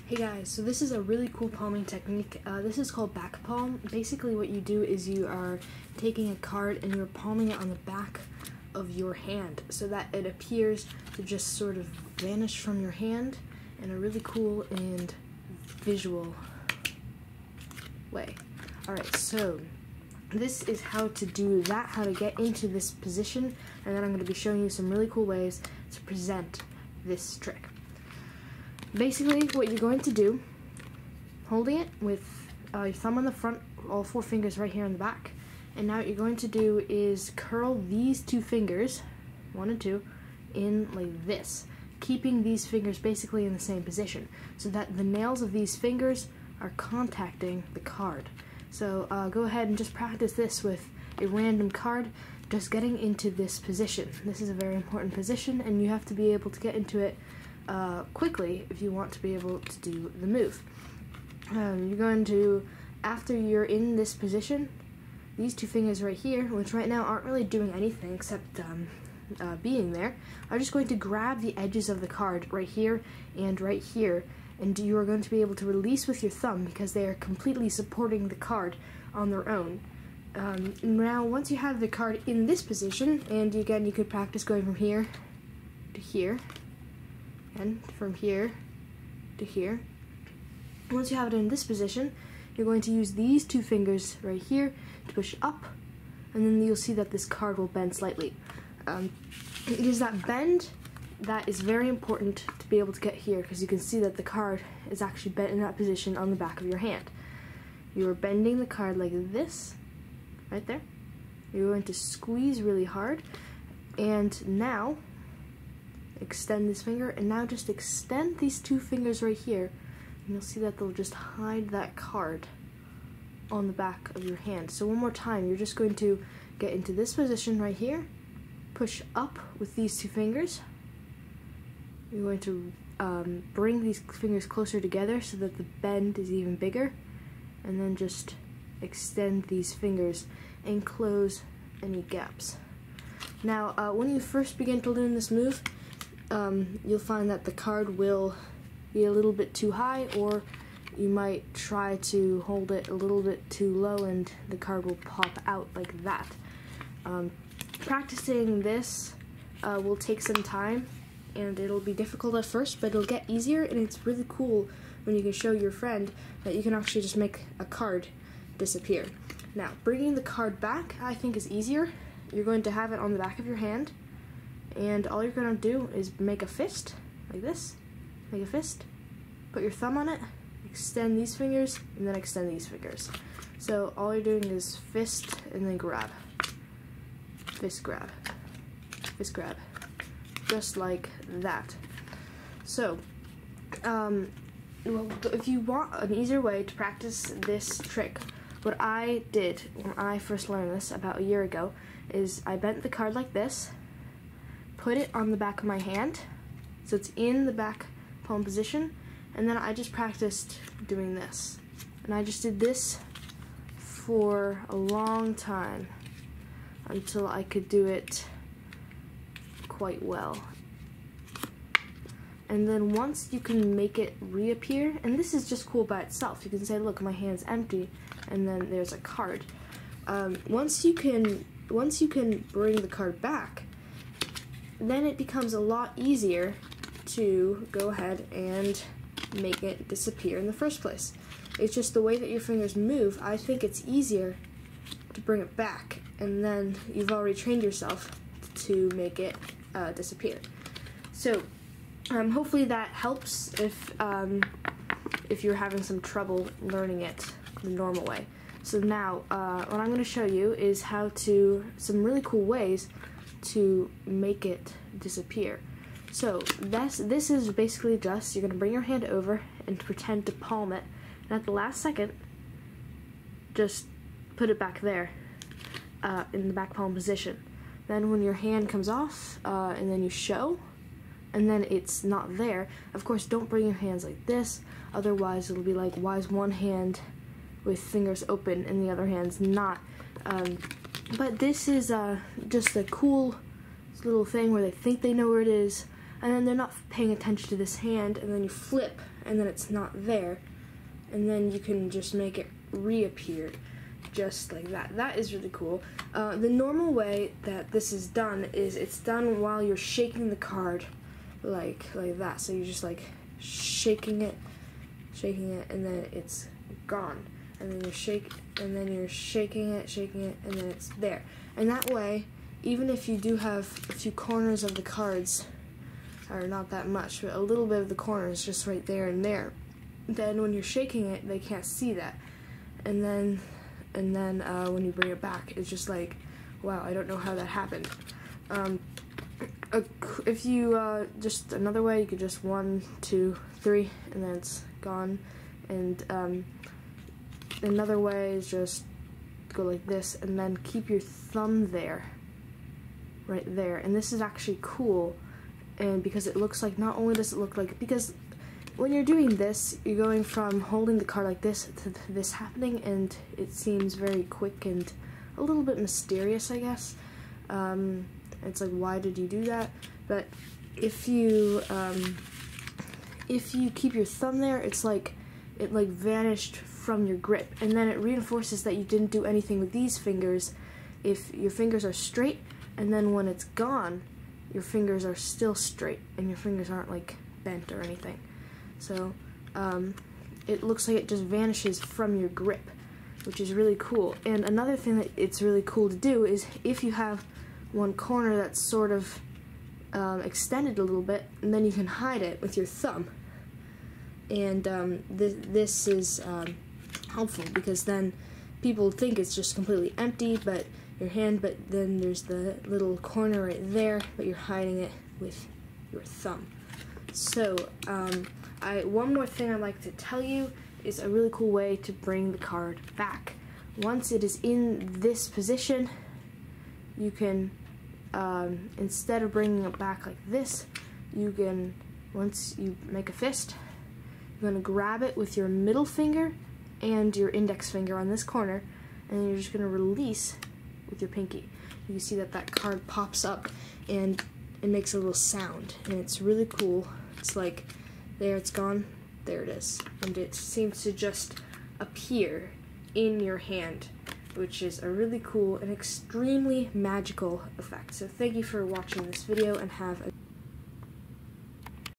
Hey guys, so this is a really cool palming technique. This is called back palm. Basically what you do is you are taking a card and you're palming it on the back of your hand so that it appears to just sort of vanish from your hand in a really cool and visual way. Alright, so this is how to do that, how to get into this position, and then I'm going to be showing you some really cool ways to present this trick. Basically, what you're going to do, holding it with your thumb on the front, all four fingers right here on the back, and now what you're going to do is curl these two fingers, one and two, in like this, keeping these fingers basically in the same position, so that the nails of these fingers are contacting the card. So go ahead and just practice this with a random card, just getting into this position. This is a very important position, and you have to be able to get into it quickly if you want to be able to do the move. You're going to, after you're in this position, these two fingers right here, which right now aren't really doing anything except being there, are just going to grab the edges of the card right here, and you are going to be able to release with your thumb because they are completely supporting the card on their own. Now, once you have the card in this position, and again, you could practice going from here to here, and from here to here. Once you have it in this position, you're going to use these two fingers right here to push up, and then you'll see that this card will bend slightly. It is that bend that is very important to be able to get here, because you can see that the card is actually bent in that position on the back of your hand. You are bending the card like this, right there. You're going to squeeze really hard, and now extend this finger, and now just extend these two fingers right here, and you'll see that they'll just hide that card on the back of your hand. So one more time, you're just going to get into this position right here, push up with these two fingers. You're going to bring these fingers closer together so that the bend is even bigger, and then just extend these fingers and close any gaps. Now, when you first begin to learn this move, you'll find that the card will be a little bit too high, or you might try to hold it a little bit too low and the card will pop out like that. Practicing this will take some time, and it'll be difficult at first, but it'll get easier, and it's really cool when you can show your friend that you can actually just make a card disappear. Now, bringing the card back, I think, is easier. You're going to have it on the back of your hand, and all you're going to do is make a fist, like this. Make a fist, put your thumb on it, extend these fingers, and then extend these fingers. So all you're doing is fist, and then grab. Fist grab. Fist grab. Just like that. So, well, if you want an easier way to practice this trick, what I did when I first learned this about a year ago is I bent the card like this, put it on the back of my hand, so it's in the back palm position, and then I just practiced doing this. And I just did this for a long time until I could do it quite well. And then once you can make it reappear, and this is just cool by itself, you can say, look, my hand's empty, and then there's a card. Once you can bring the card back, then it becomes a lot easier to go ahead and make it disappear in the first place. It's just the way that your fingers move, I think it's easier to bring it back, and then you've already trained yourself to make it disappear. So hopefully that helps if you're having some trouble learning it the normal way. So now what I'm going to show you is some really cool ways to make it disappear. So this is basically just, you're going to bring your hand over and pretend to palm it, and at the last second, just put it back there in the back palm position. Then when your hand comes off, and then you show, and then it's not there, of course don't bring your hands like this, otherwise it'll be like, why is one hand with fingers open and the other hand's not? But this is just a cool little thing where they think they know where it is, and then they're not paying attention to this hand, and then you flip, and then it's not there, and then you can just make it reappear, just like that. That is really cool. The normal way that this is done is it's done while you're shaking the card, like that. So you're just like shaking it, and then it's gone. And then you're shaking it, and then it's there. And that way, even if you do have a few corners of the cards, or not that much, but a little bit of the corners just right there and there, then when you're shaking it, they can't see that. And then when you bring it back, it's just like, wow, I don't know how that happened. If you, just another way, you could just 1, 2, 3, and then it's gone. And another way is just go like this, and then keep your thumb there, right there. And this is actually cool, and because it looks like, not only does it look like, because when you're doing this, you're going from holding the card like this to this happening, and it seems very quick and a little bit mysterious, I guess. It's like, why did you do that? But if you keep your thumb there, it's like it like vanished from your grip, and then it reinforces that you didn't do anything with these fingers if your fingers are straight, and then when it's gone, your fingers are still straight, and your fingers aren't like bent or anything. So it looks like it just vanishes from your grip, which is really cool. And another thing that it's really cool to do is if you have one corner that's sort of extended a little bit, and then you can hide it with your thumb. And this is helpful, because then people think it's just completely empty, but your hand, but then there's the little corner right there, but you're hiding it with your thumb. So one more thing I'd like to tell you is a really cool way to bring the card back. Once it is in this position, you can, instead of bringing it back like this, you can, once you make a fist, you're going to grab it with your middle finger and your index finger on this corner, and then you're just going to release with your pinky. You can see that that card pops up, and it makes a little sound, and it's really cool. It's like, there it's gone, there it is, and it seems to just appear in your hand, which is a really cool and extremely magical effect. So thank you for watching this video, and have a